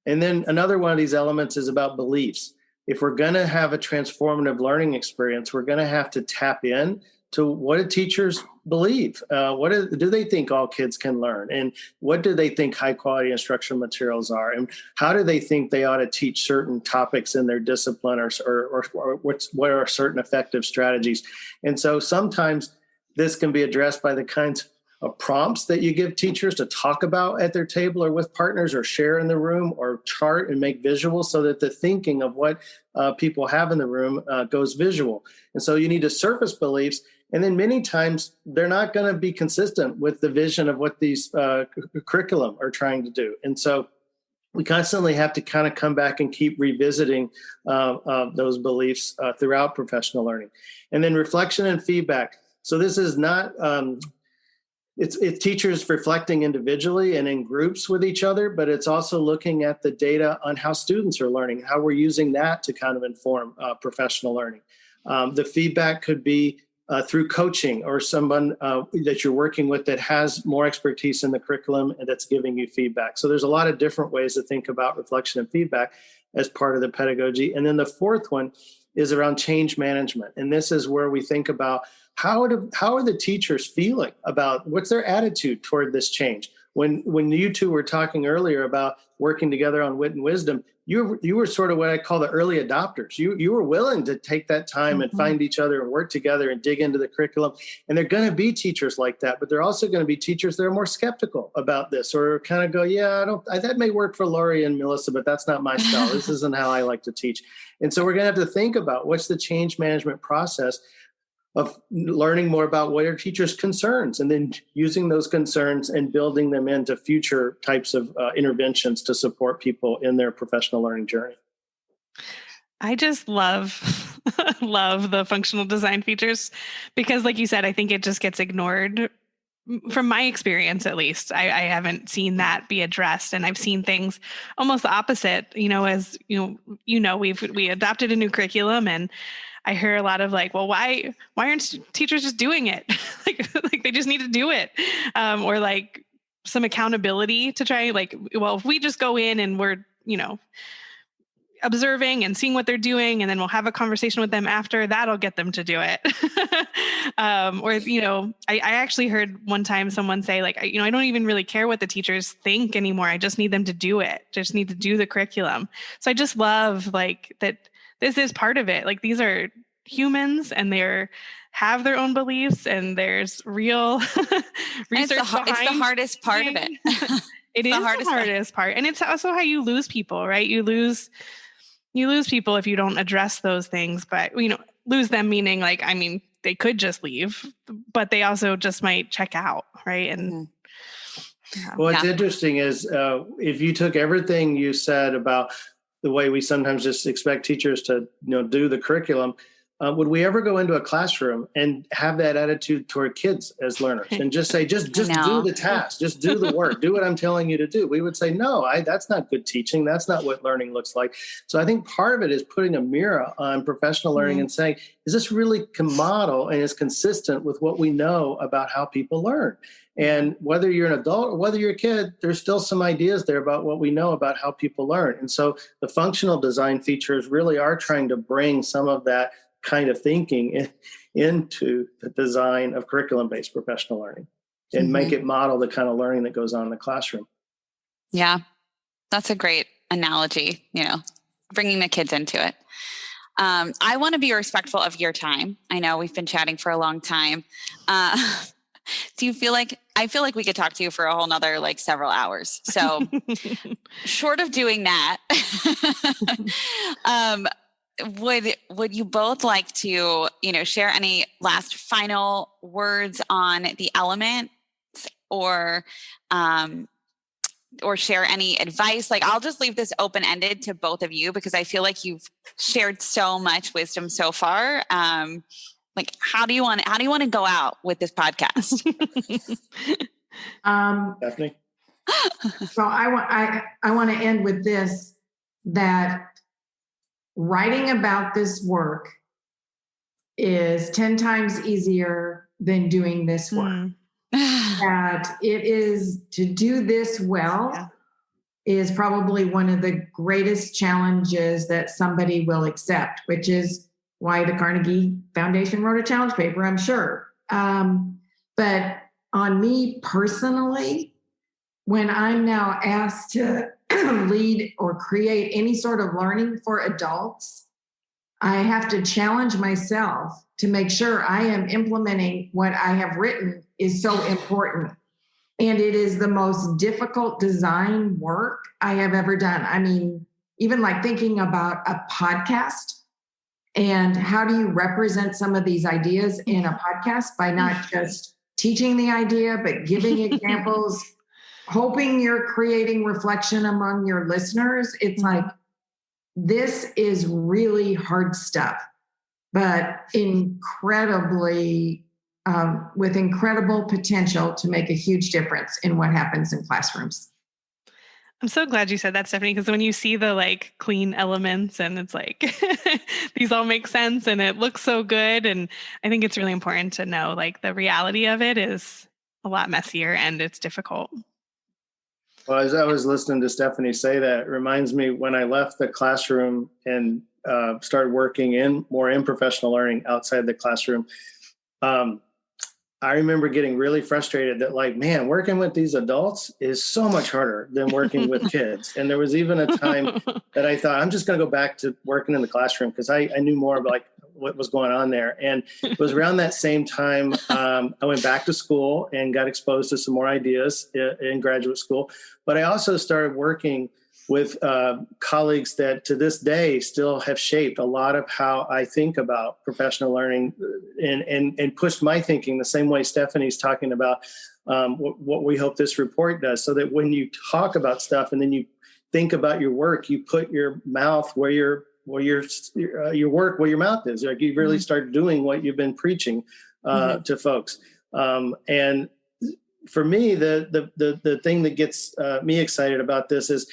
And then another one of these elements is about beliefs. If we're going to have a transformative learning experience, we're going to have to tap in to what do teachers believe? Do they think all kids can learn? And what do they think high quality instructional materials are? And how do they think they ought to teach certain topics in their discipline, or what are certain effective strategies? And so sometimes this can be addressed by the kinds of prompts that you give teachers to talk about at their table or with partners, or share in the room, or chart and make visual, so that the thinking of what people have in the room goes visual. And so you need to surface beliefs. And then many times they're not going to be consistent with the vision of what these curriculum are trying to do. And so we constantly have to kind of come back and keep revisiting those beliefs throughout professional learning. And then reflection and feedback. So this is not, it's teachers reflecting individually and in groups with each other, but it's also looking at the data on how students are learning, how we're using that to kind of inform professional learning. The feedback could be through coaching, or someone that you're working with that has more expertise in the curriculum and that's giving you feedback. So there's a lot of different ways to think about reflection and feedback as part of the pedagogy. And then the fourth one is around change management. And this is where we think about how are the teachers feeling about what's their attitude toward this change? When you two were talking earlier about working together on Wit and Wisdom, you were sort of what I call the early adopters. You were willing to take that time and find each other and work together and dig into the curriculum. And they're going to be teachers like that, but they're also going to be teachers that are more skeptical about this, or kind of go, yeah, that may work for Lori and Melissa, but that's not my style. This isn't how I like to teach. And so we're going to have to think about what's the change management process of learning more about what are teachers' concerns, and then using those concerns and building them into future types of interventions to support people in their professional learning journey.
I just love the functional design features because, like you said, I think it just gets ignored. From my experience, at least, I haven't seen that be addressed, and I've seen things almost the opposite. As we adopted a new curriculum, and I hear a lot of like, well, why aren't teachers just doing it? like they just need to do it, or like some accountability to try. Like, well, if we just go in and we're observing and seeing what they're doing, and then we'll have a conversation with them after, that'll get them to do it. I actually heard one time someone say like, I don't even really care what the teachers think anymore. I just need them to do it. Just need to do the curriculum. So I just love like that. This is part of it. Like, these are humans, and they have their own beliefs, and there's real research behind.
It's the hardest part of it.
It is the hardest part. And it's also how you lose people, right? You lose people if you don't address those things, but lose them meaning like, they could just leave, but they also just might check out. Right. And
what's interesting is if you took everything you said about the way we sometimes just expect teachers to, do the curriculum, would we ever go into a classroom and have that attitude toward kids as learners and just say, just do the task, just do the work, do what I'm telling you to do? We would say, no, that's not good teaching. That's not what learning looks like. So I think part of it is putting a mirror on professional learning and saying, is this really model and is consistent with what we know about how people learn? And whether you're an adult or whether you're a kid, there's still some ideas there about what we know about how people learn. And so the functional design features really are trying to bring some of that kind of thinking into the design of curriculum-based professional learning and make it model the kind of learning that goes on in the classroom.
Yeah, that's a great analogy, bringing the kids into it. I want to be respectful of your time. I know we've been chatting for a long time. Do you feel like, I feel like we could talk to you for a whole nother several hours. So short of doing that, would you both like to, share any last final words on the elements or share any advice? I'll just leave this open-ended to both of you because I feel like you've shared so much wisdom so far. How do you want to go out with this podcast?
Stephanie?
So I want to end with this, that writing about this work is 10 times easier than doing this work. That it is, to do this well is probably one of the greatest challenges that somebody will accept, which is why the Carnegie Foundation wrote a challenge paper, I'm sure. But on me personally, when I'm now asked to lead or create any sort of learning for adults, I have to challenge myself to make sure I am implementing what I have written is so important. And it is the most difficult design work I have ever done. Even thinking about a podcast and how do you represent some of these ideas in a podcast by not just teaching the idea, but giving examples, hoping you're creating reflection among your listeners. It's this is really hard stuff, but incredibly, with incredible potential to make a huge difference in what happens in classrooms.
I'm so glad you said that, Stephanie, because when you see the clean elements and it's these all make sense and it looks so good. And I think it's really important to know the reality of it is a lot messier and it's difficult.
Well, as I was listening to Stephanie say that, it reminds me when I left the classroom and started working more in professional learning outside the classroom. I remember getting really frustrated that like, man, working with these adults is so much harder than working with kids. And there was even a time that I thought, I'm just going to go back to working in the classroom because I knew more about like what was going on there. And it was around that same time I went back to school and got exposed to some more ideas in graduate school. But I also started working with colleagues that to this day still have shaped a lot of how I think about professional learning and pushed my thinking the same way Stephanie's talking about what we hope this report does, so that when you talk about stuff and then you think about your work, you put your mouth where your work where your mouth is. Like you really start doing what you've been preaching to folks. And for me, the thing that gets me excited about this is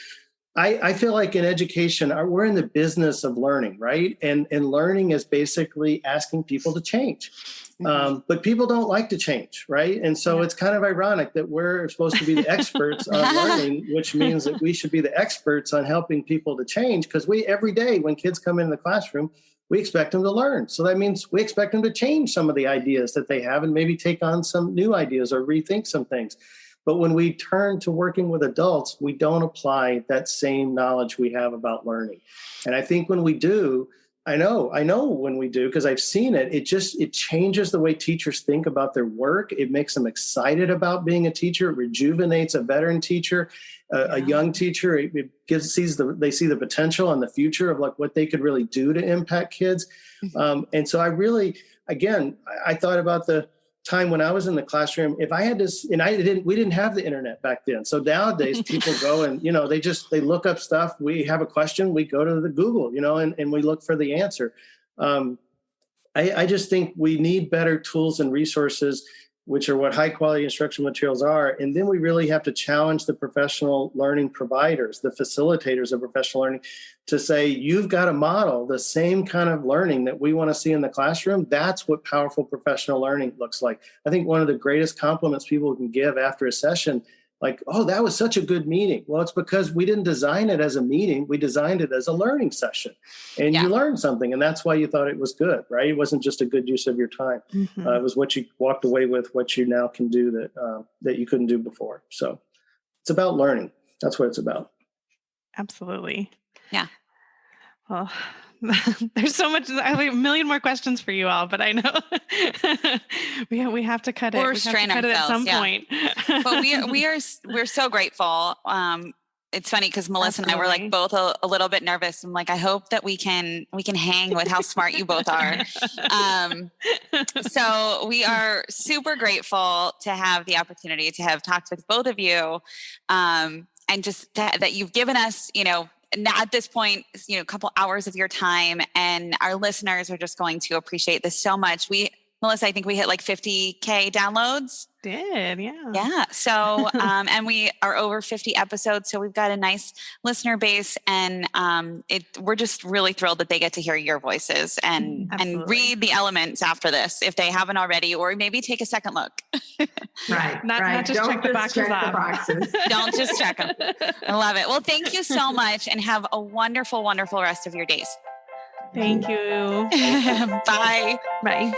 I feel like in education, we're in the business of learning, right? And learning is basically asking people to change. But people don't like to change, right? And so it's kind of ironic that we're supposed to be the experts on learning, which means that we should be the experts on helping people to change, because every day when kids come into the classroom, we expect them to learn. So that means we expect them to change some of the ideas that they have and maybe take on some new ideas or rethink some things. But when we turn to working with adults, we don't apply that same knowledge we have about learning. And I think when we do, I know when we do, because I've seen it, it changes the way teachers think about their work. It makes them excited about being a teacher. It rejuvenates a veteran teacher, a young teacher. They see the potential and the future of like what they could really do to impact kids. And so I thought about the time when I was in the classroom, if I had to, we didn't have the internet back then. So nowadays people go and, they look up stuff. We have a question, we go to the Google, and we look for the answer. I just think we need better tools and resources, which are what high quality instructional materials are. And then we really have to challenge the professional learning providers, the facilitators of professional learning, to say, you've got to model the same kind of learning that we want to see in the classroom. That's what powerful professional learning looks like. I think one of the greatest compliments people can give after a session, like, oh, that was such a good meeting. Well, it's because we didn't design it as a meeting. We designed it as a learning session. And you learned something. And that's why you thought it was good, right? It wasn't just a good use of your time. It was what you walked away with, what you now can do that you couldn't do before. So it's about learning. That's what it's about.
Absolutely.
Yeah.
Well, there's so much. I have a million more questions for you all, but I know we have to cut it.
We're strain ourselves
at some point.
But we're so grateful. It's funny because Melissa and I were like both a little bit nervous. I'm like, I hope that we can hang with how smart you both are. So we are super grateful to have the opportunity to have talked with both of you, and just that you've given us, at this point, a couple hours of your time, and our listeners are just going to appreciate this so much. Melissa, I think we hit like 50K downloads.
Did, yeah.
Yeah. So, and we are over 50 episodes. So we've got a nice listener base, and we're just really thrilled that they get to hear your voices and read the elements after this, if they haven't already, or maybe take a second look.
Right.
Not just check the boxes off.
Don't just check them. I love it. Well, thank you so much, and have a wonderful, wonderful rest of your days.
Thank you.
Bye.
Bye.